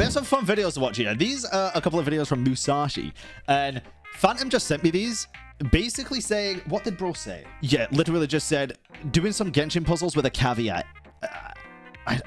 we have some fun videos to watch here. These are a couple of videos from Moosashi, and Phantom just sent me these, basically saying, what did bro say? Yeah, literally just said, doing some Genshin puzzles with a caveat. I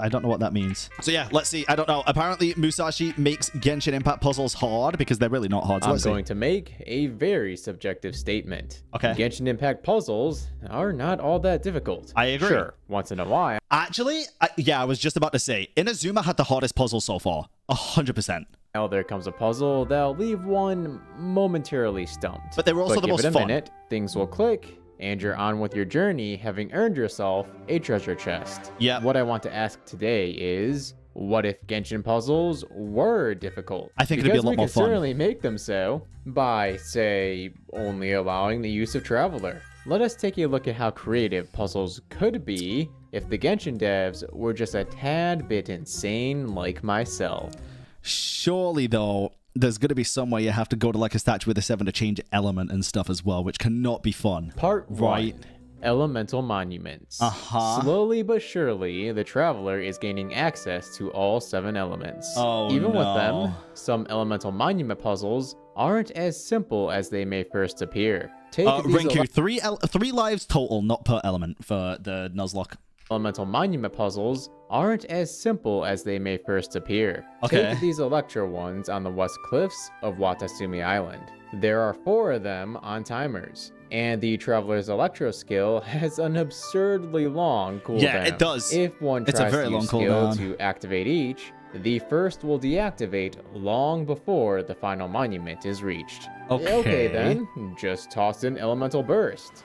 don't know what that means. So yeah, let's see. I don't know. Apparently, Moosashi makes Genshin Impact puzzles hard because they're really not hard. So I'm going to make a very subjective statement. Okay. Genshin Impact puzzles are not all that difficult. I agree. Sure, once in a while. Actually, I was just about to say, Inazuma had the hardest puzzle so far. 100%. Now there comes a puzzle that'll leave one momentarily stumped. But they were also the most fun. fun. Give it a minute, things will click, and you're on with your journey, having earned yourself a treasure chest. Yeah. What I want to ask today is, what if Genshin puzzles were difficult? I think it'd be a lot more fun. Because we can certainly make them so by, say, only allowing the use of Traveler. Let us take a look at how creative puzzles could be if the Genshin devs were just a tad bit insane like myself. Surely, though, there's going to be somewhere you have to go to like a statue with a 7 to change element and stuff as well, which cannot be fun. Part 1. Right. Elemental monuments. Slowly but surely, the Traveler is gaining access to all 7 elements. Even with them, some elemental monument puzzles aren't as simple as they may first appear. Rinku, three lives total, not per element for the Nuzlocke. Elemental monument puzzles aren't as simple as they may first appear. Okay. Take these Electro ones on the west cliffs of Watasumi Island. There are 4 of them on timers, and the Traveler's Electro skill has an absurdly long cooldown. Yeah, it does. If one It's a tries very to long use skill cooldown. to activate each, the first will deactivate long before the final monument is reached. Okay then, just toss in Elemental Burst.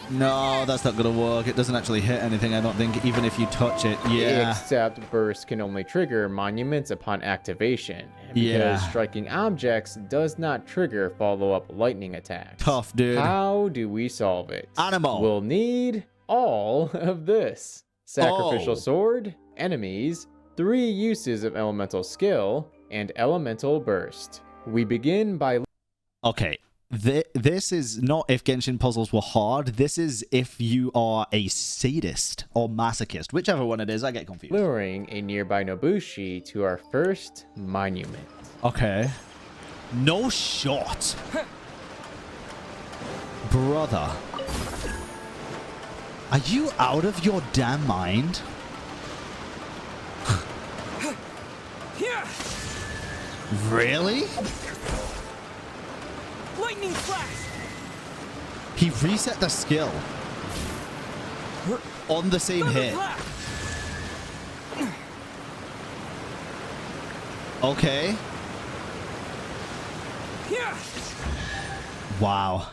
No, that's not going to work. It doesn't actually hit anything, I don't think, even if you touch it. Yeah. Except Burst can only trigger monuments upon activation, because striking objects does not trigger follow-up lightning attacks. Tough, dude. How do we solve it? Animal. We'll need all of this. Sacrificial Sword, enemies, 3 uses of Elemental Skill, and Elemental Burst. We begin by... Okay. This is not if Genshin puzzles were hard. This is if you are a sadist or masochist. Whichever one it is, I get confused. luring a nearby Nobushi to our first monument. Okay. No shot. Brother. Are you out of your damn mind? Really? Lightning flash! He reset the skill on the same hit. Okay. Wow.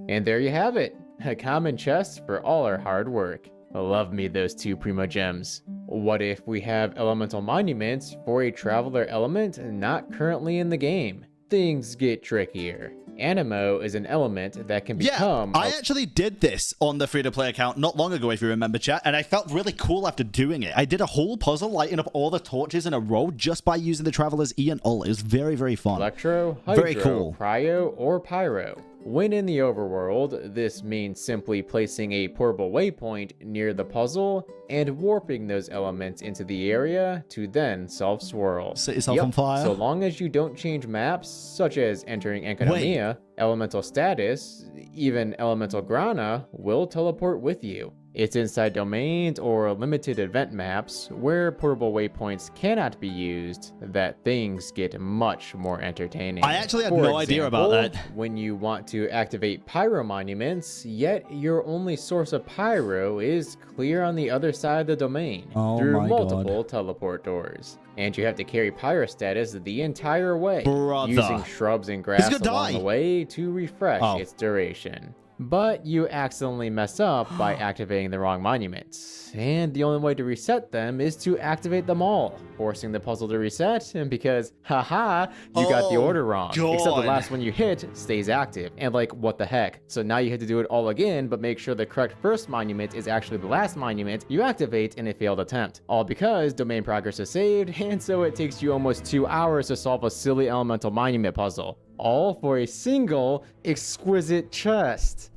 And there you have it. A common chest for all our hard work. Love me those 2 Primo Gems. What if we have elemental monuments for a Traveler element not currently in the game? Things get trickier. Animo is an element that can become... I actually did this on the free-to-play account not long ago, if you remember, chat, and I felt really cool after doing it. I did a whole puzzle lighting up all the torches in a row just by using the Traveler's E and ult. It was very, very fun. Electro, Hydro, Very cool. Cryo, or Pyro. When in the overworld, this means simply placing a portable waypoint near the puzzle and warping those elements into the area to then self-swirl. Set yourself on fire? So long as you don't change maps, such as entering Enkanomiya, Elemental Status, even Elemental Grana will teleport with you. It's inside domains or limited event maps where portable waypoints cannot be used that things get much more entertaining. I actually had no idea about that. When you want to activate Pyro monuments, yet your only source of Pyro is clear on the other side of the domain through multiple teleport doors. And you have to carry Pyro status the entire way, using shrubs and grass along the way to refresh its duration. But you accidentally mess up by activating the wrong monuments, and the only way to reset them is to activate them all, forcing the puzzle to reset, and because, haha, you got the order wrong. Except the last one you hit stays active, and like, what the heck? So now you have to do it all again, but make sure the correct first monument is actually the last monument you activate in a failed attempt. All because domain progress is saved, and so it takes you almost 2 hours to solve a silly elemental monument puzzle. All for a single exquisite chest.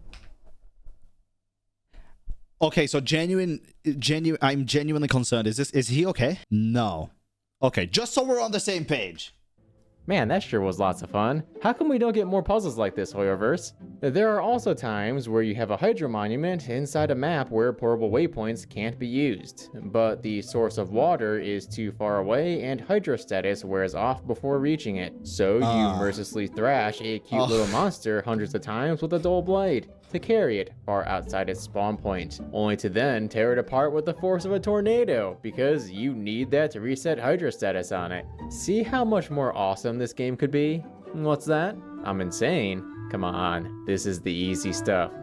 Okay, so I'm genuinely concerned. Is he okay? No. Okay, just so we're on the same page. Man, that sure was lots of fun. How come we don't get more puzzles like this, Hoyoverse? There are also times where you have a Hydro Monument inside a map where portable waypoints can't be used, but the source of water is too far away and Hydro status wears off before reaching it. So you mercilessly thrash a cute little monster hundreds of times with a dull blade to carry it far outside its spawn point, only to then tear it apart with the force of a tornado, because you need that to reset Hydro status on it. See how much more awesome this game could be? What's that? I'm insane. Come on, this is the easy stuff.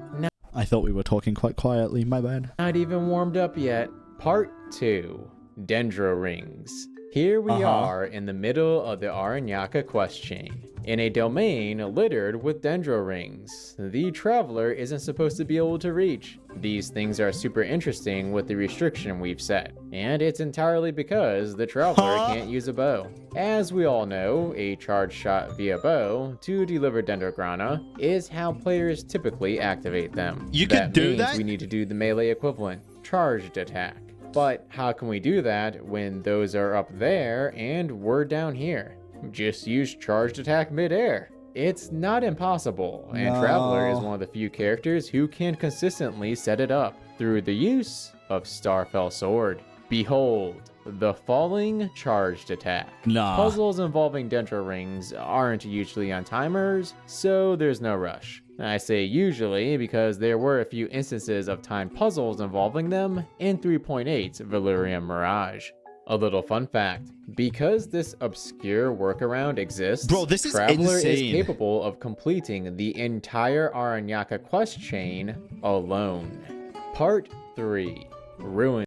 I thought we were talking quite quietly, my bad. Not even warmed up yet. Part 2. Dendro Rings. Here we are in the middle of the Aranyaka quest chain, in a domain littered with Dendro Rings the traveler isn't supposed to be able to reach. These things are super interesting with the restriction we've set, and it's entirely because the traveler can't use a bow. As we all know, a charge shot via bow to deliver Dendrograna is how players typically activate them. You can do that? We need to do the melee equivalent, charged attack. But how can we do that when those are up there and we're down here? Just use charged attack midair. It's not impossible, and Traveler is one of the few characters who can consistently set it up through the use of Starfell Sword. Behold, the falling charged attack. Puzzles involving Dendro Rings aren't usually on timers, so there's no rush. I say usually because there were a few instances of timed puzzles involving them in 3.8's Valerian Mirage. A little fun fact, because this obscure workaround exists, this is Traveler insane. is capable of completing the entire Aranyaka quest chain alone. Part 3, Ruin.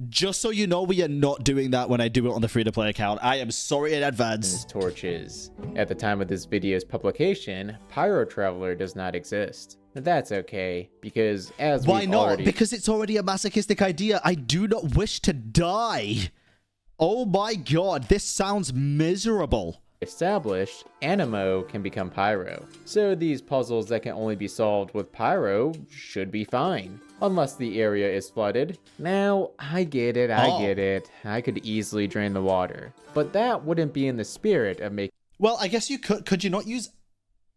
Just so you know, we are not doing that when I do it on the free-to-play account. I am sorry in advance. Torches. At the time of this video's publication, Pyro Traveler does not exist. That's okay, because as Why not? Because it's already a masochistic idea. I do not wish to die. Oh my god, this sounds miserable. Established, Animo can become Pyro. So these puzzles that can only be solved with Pyro should be fine. Unless the area is flooded. Now, I get it. I could easily drain the water. But that wouldn't be in the spirit of making... Well, I guess you could. Could you not use...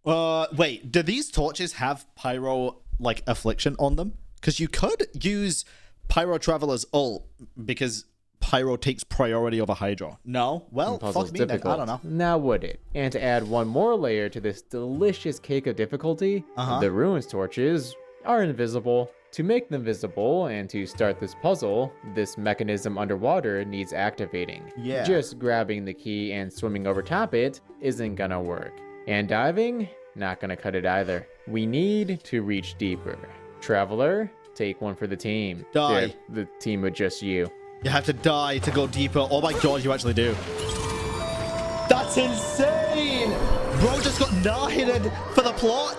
wait, do these torches have Pyro, like, affliction on them? Because you could use Pyro Traveler's ult, because Pyro takes priority over Hydro. No? Well, fuck me then. I don't know. Now would it? And to add one more layer to this delicious cake of difficulty, the Ruins torches are invisible. To make them visible and to start this puzzle, this mechanism underwater needs activating. Yeah. Just grabbing the key and swimming over top it isn't gonna work. And diving, not gonna cut it either. We need to reach deeper. Traveler, take one for the team. Die. The team with just you. You have to die to go deeper. Oh my god, you actually do. That's insane! Bro just got nah-hitted for the plot.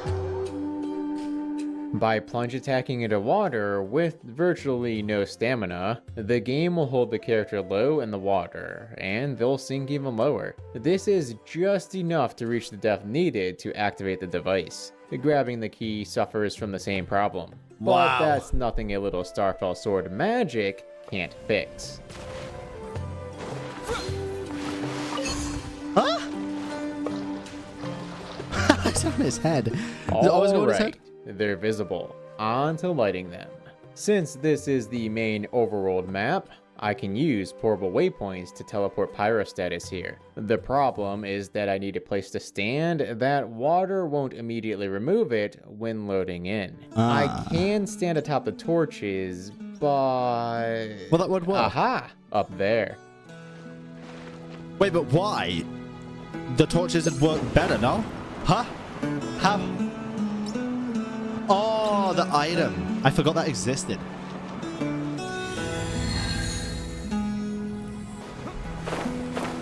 By plunge attacking into water with virtually no stamina, the game will hold the character low in the water, and they'll sink even lower. This is just enough to reach the depth needed to activate the device. Grabbing the key suffers from the same problem. But that's nothing a little Starfell Sword magic can't fix. Huh? It's on his head. Is it always going on his head? They're visible. On to lighting them. Since this is the main overworld map, I can use portable waypoints to teleport Pyro status here. The problem is that I need a place to stand that water won't immediately remove it when loading in. I can stand atop the torches, but... Well, that would work. Aha! Up there. Wait, but why? The torches would work better, no? Huh? How? Oh, the item. I forgot that existed.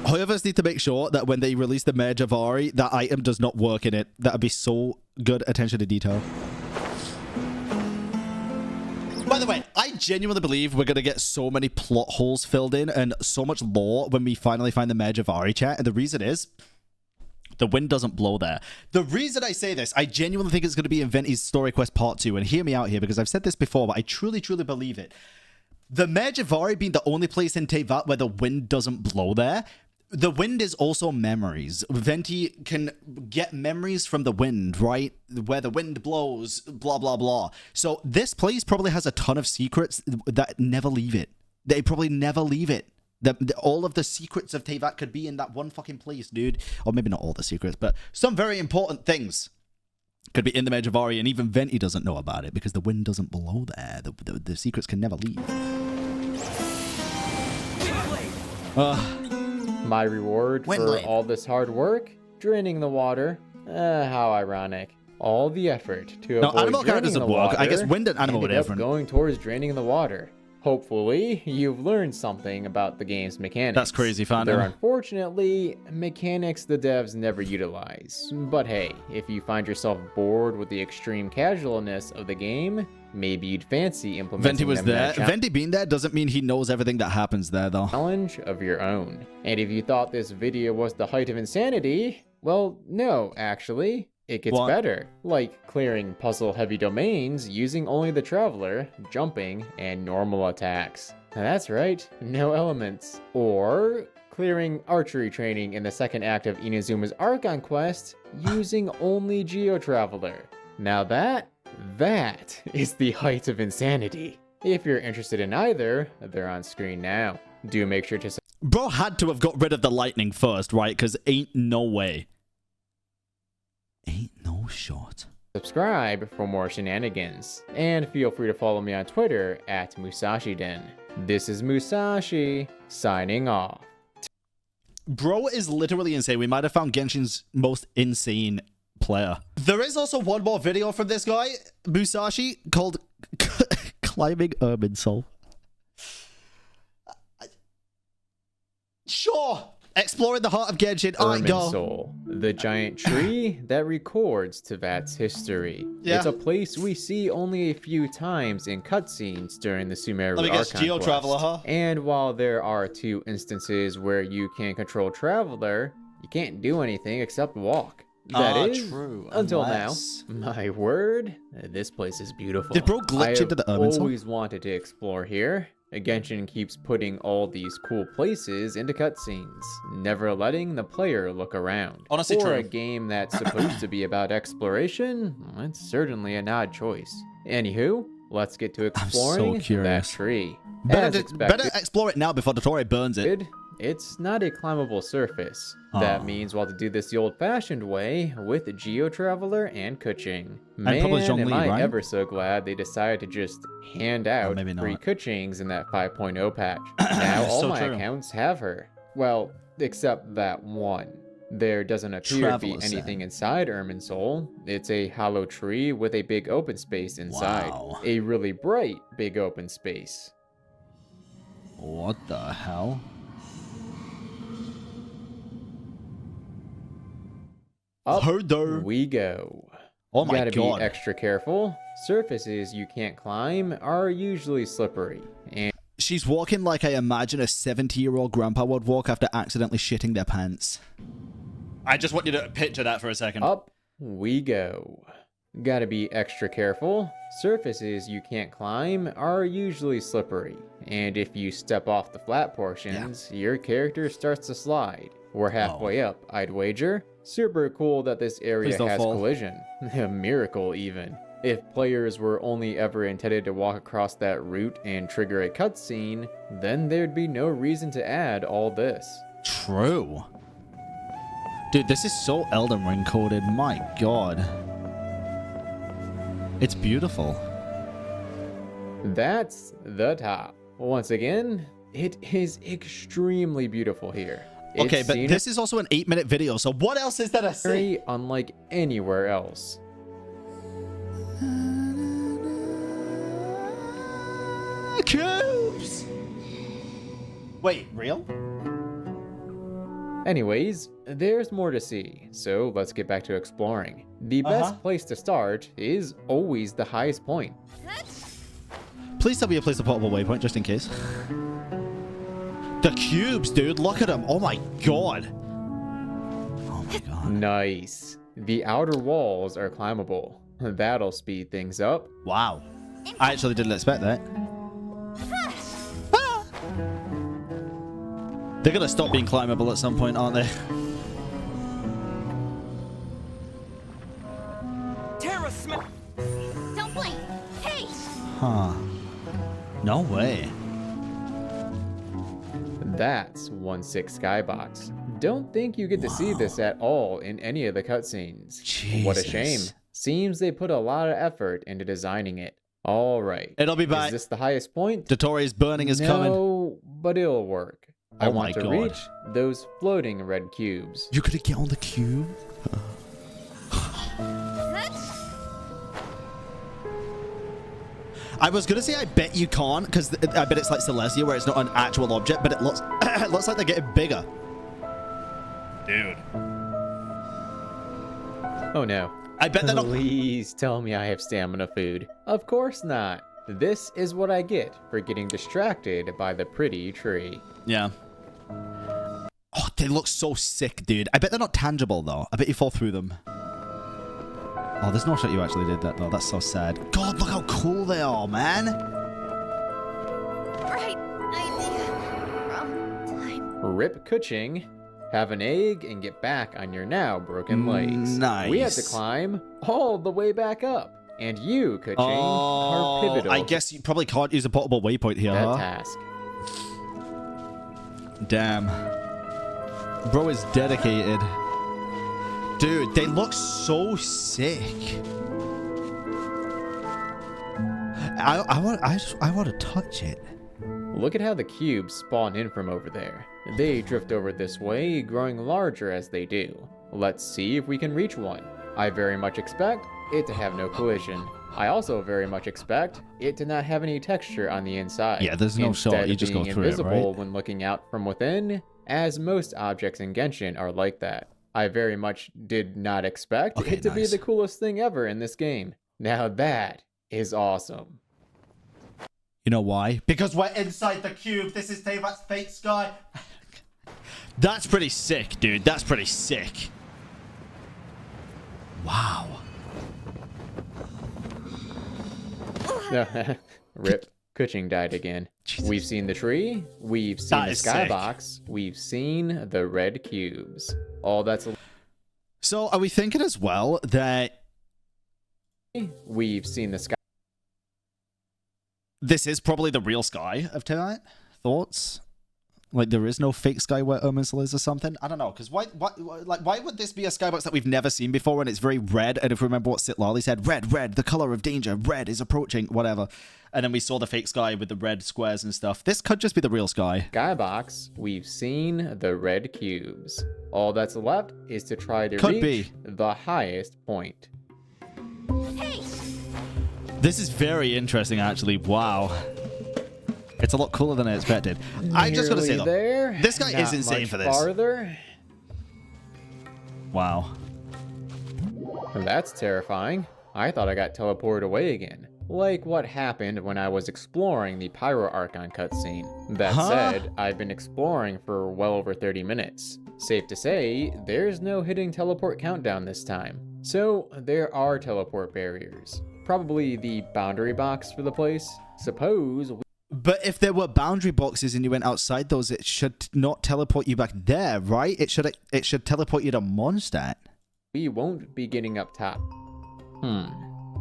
However, need to make sure that when they release the Mare Javari, that item does not work in it. That would be so good attention to detail. By the way, I genuinely believe we're going to get so many plot holes filled in and so much lore when we finally find the Mare Javari chat. And the reason is... the wind doesn't blow there. The reason I say this, I genuinely think it's going to be in Venti's Story Quest Part 2. And hear me out here, because I've said this before, but I truly, truly believe it. The Mare Javari being the only place in Tevat where the wind doesn't blow there the wind is also memories. Venti can get memories from the wind, right? Where the wind blows, blah, blah, blah. So this place probably has a ton of secrets that never leave it. They probably never leave it. All of the secrets of Teyvat could be in that one fucking place, dude. Or maybe not all the secrets, but some very important things could be in the Mage of Ari, and even Venti doesn't know about it because the wind doesn't blow there. The secrets can never leave. My reward for all this hard work? Draining the water. How ironic. All the effort to avoid animal characters would work. I guess wind and animal were different. Going towards draining the water. Hopefully, you've learned something about the game's mechanics. That's crazy, fandom. They're unfortunately mechanics the devs never utilize. But hey, if you find yourself bored with the extreme casualness of the game, maybe you'd fancy implementing Venti was there. Venti being there doesn't mean he knows everything that happens there, though. Challenge of your own. And if you thought this video was the height of insanity, well, no, actually. It gets better, like clearing puzzle-heavy domains using only the Traveler, jumping, and normal attacks. That's right, no elements. Or clearing archery training in the second act of Inazuma's Archon quest using only Geo-Traveler. Now that is the height of insanity. If you're interested in either, they're on screen now. Do make sure to... Bro had to have got rid of the lightning first, right? Because ain't no way. Ain't no shot. Subscribe for more shenanigans, and feel free to follow me on Twitter at MusashiDen. This is Moosashi, signing off. Bro is literally insane. We might have found Genshin's most insane player. There is also one more video from this guy, Moosashi, called Climbing Urban Soul. Sure. Exploring the heart of Genshin. Urban Soul, the giant tree that records Teyvat's history. Yeah. It's a place we see only a few times in cutscenes during the Sumeru Archon quest. Geo-Traveler, huh? And while there are 2 instances where you can control Traveler, you can't do anything except walk. That is, true. Until now. My word, this place is beautiful. Did bro glitch into the Urban Soul? I always wanted to explore here. Genshin keeps putting all these cool places into cutscenes, never letting the player look around. Honestly, For true. a game that's supposed to be about exploration, it's certainly an odd choice. Anywho, let's get to exploring that tree. Better explore it now before Dottore burns it. It's not a climbable surface. That means we'll have to do this the old-fashioned way with Geo-Traveler and Kuching. Man, am I ever so glad they decided to just hand out free Kuchings in that 5.0 patch. Now all my accounts have her. Well, except that one. There doesn't appear to be anything inside Urban Soul. It's a hollow tree with a big open space inside. Wow. A really bright big open space. What the hell? Up we go. Oh my God. God. Be extra careful. Surfaces you can't climb are usually slippery. And she's walking like I imagine a 70-year-old grandpa would walk after accidentally shitting their pants. I just want you to picture that for a second. Up we go. Gotta be extra careful. Surfaces you can't climb are usually slippery. And if you step off the flat portions, your character starts to slide. We're halfway up, I'd wager. Super cool that this area has collision. A miracle even. If players were only ever intended to walk across that route and trigger a cutscene, then there'd be no reason to add all this. True. Dude, this is so Elden Ring coded. My God. It's beautiful. That's the top. Once again, it is extremely beautiful here. Okay, but this is also an 8-minute video, so what else is there to say? Very unlike anywhere else. Cubes! Wait, real? Anyways, there's more to see, so let's get back to exploring. The best place to start is always the highest point. Please tell me a place to portable waypoint, just in case. The cubes, dude. Look at them. Oh my God. Oh my God. Nice. The outer walls are climbable. That'll speed things up. Wow. I actually didn't expect that. They're gonna stop being climbable at some point, aren't they? Don't blink. Hey. Huh. No way. That's 1/6 Skybox. Don't think you get to see this at all in any of the cutscenes. What a shame. Seems they put a lot of effort into designing it. All right. It'll be back. Is this the highest point? Dotori's burning is coming. No, but it'll work. I want to God. reach those floating red cubes. You could get on the cube? I was gonna say I bet you can't, because I bet it's like Celestia where it's not an actual object, but it looks it looks like they're getting bigger. Dude. Oh no. I bet they're not. Please tell me I have stamina food. Of course not. This is what I get for getting distracted by the pretty tree. Yeah. Oh, they look so sick, dude. I bet they're not tangible though. I bet you fall through them. Oh, there's no shot you actually did that though. That's so sad. God, look how cool they are, man. Right idea. Wrong time. Rip Kuching. Have an egg and get back on your now broken legs. Nice. We have to climb all the way back up. And you, Kuching, Oh, are pivotal I guess you probably can't use a portable waypoint here, to that huh? task. Damn. Bro is dedicated. Dude, they look so sick. I want to touch it. Look at how the cubes spawn in from over there. They drift over this way, growing larger as they do. Let's see if we can reach one. I very much expect it to have no collision. I also very much expect it to not have any texture on the inside. Yeah, there's no shot. You just go through it, invisible right? when looking out from within, as most objects in Genshin are like that. I very much did not expect it to be the coolest thing ever in this game. Now that is awesome. You know why? Because we're inside the cube. This is Teyvat's fake sky. That's pretty sick, dude. That's pretty sick. Wow. Rip. Kuching died again. Jesus. We've seen the tree. We've seen the skybox. We've seen the red cubes. All that's... So are we thinking as well that... We've seen the sky... This is probably the real sky of Teyvat? Thoughts? Like there is no fake sky where Irminsul is or something? I don't know, because why would this be a skybox that we've never seen before and it's very red? And if we remember what Sitlali said, red, the color of danger, red is approaching, whatever. And then we saw the fake sky with the red squares and stuff. This could just be the real sky. Skybox, we've seen the red cubes. All that's left is to try to reach the highest point. Hey. This is very interesting, actually. Wow. It's a lot cooler than I expected. I just gotta say, though, this guy is insane for this. Farther. Wow. That's terrifying. I thought I got teleported away again. Like what happened when I was exploring the Pyro Archon cutscene. That said, I've been exploring for well over 30 minutes. Safe to say, there's no hitting teleport countdown this time. So, there are teleport barriers. Probably the boundary box for the place. Suppose we... But if there were boundary boxes and you went outside those, it should not teleport you back there, right? It should teleport you to Mondstadt. We won't be getting up top.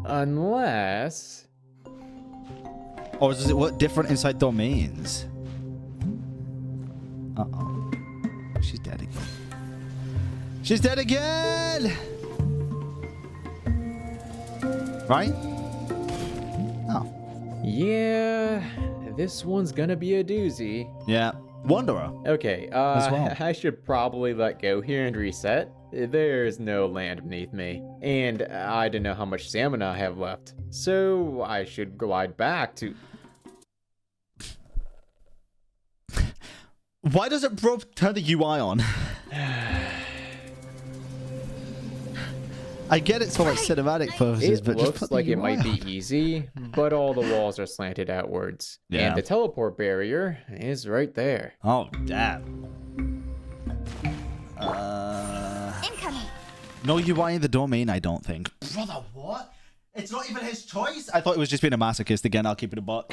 Unless... Or does it work different inside domains? Uh-oh. She's dead again. She's dead again! Right? Oh. Yeah, this one's gonna be a doozy. Yeah. Wanderer. Okay, well. I should probably let go here and reset. There's no land beneath me, and I don't know how much stamina I have left, so I should glide back to... Why does it turn the UI on? I get it's for like cinematic purposes, but just looks like it might be easy, but all the walls are slanted outwards. Yeah. And the teleport barrier is right there. Oh, damn. Incoming. No UI in the domain, I don't think. Brother, what? It's not even his choice? I thought it was just being a masochist again. I'll keep it a buck.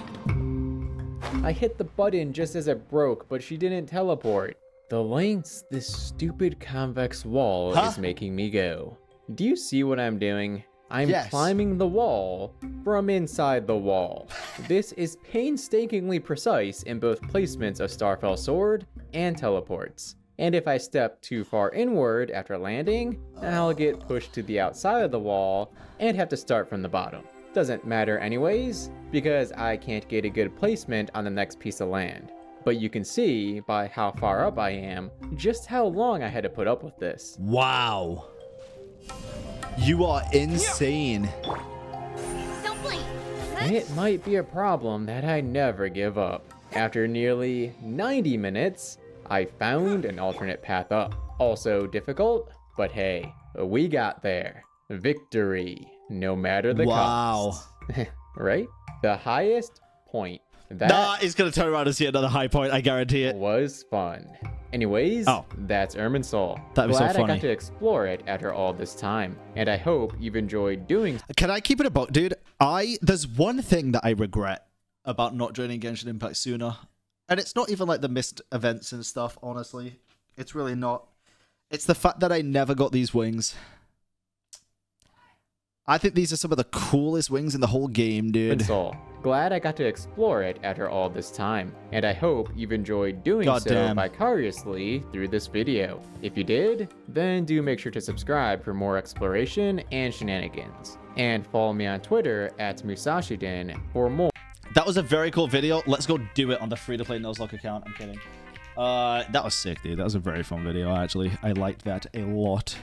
I hit the button just as it broke, but she didn't teleport. the lengths this stupid convex wall is making me go. Do you see what I'm doing? I'm climbing the wall from inside the wall. This is painstakingly precise in both placements of Starfell Sword and teleports. And if I step too far inward after landing, I'll get pushed to the outside of the wall and have to start from the bottom. Doesn't matter anyways, because I can't get a good placement on the next piece of land. But you can see by how far up I am, just how long I had to put up with this. Wow. You are insane. Don't blink. It might be a problem that I never give up. After nearly 90 minutes, I found an alternate path up. Also difficult, but hey, we got there. Victory, no matter the cost. Right? The highest point. Nah, he's gonna turn around and see another high point, I guarantee it. Was fun. Anyways, that's Irminsul. That'd be so Glad funny. I got to explore it after all this time, and I hope you've enjoyed doing so. Can I keep it about, dude? There's one thing that I regret about not joining Genshin Impact sooner, and it's not even like the missed events and stuff, honestly. It's really not. It's the fact that I never got these wings. I think these are some of the coolest wings in the whole game, dude. Irminsul. Glad I got to explore it after all this time, and I hope you've enjoyed doing so vicariously through this video. If you did, then do make sure to subscribe for more exploration and shenanigans. And follow me on Twitter at Moosashi for more. That was a very cool video. Let's go do it on the free-to-play Nuzlocke account. I'm kidding. That was sick, dude. That was a very fun video, actually. I liked that a lot.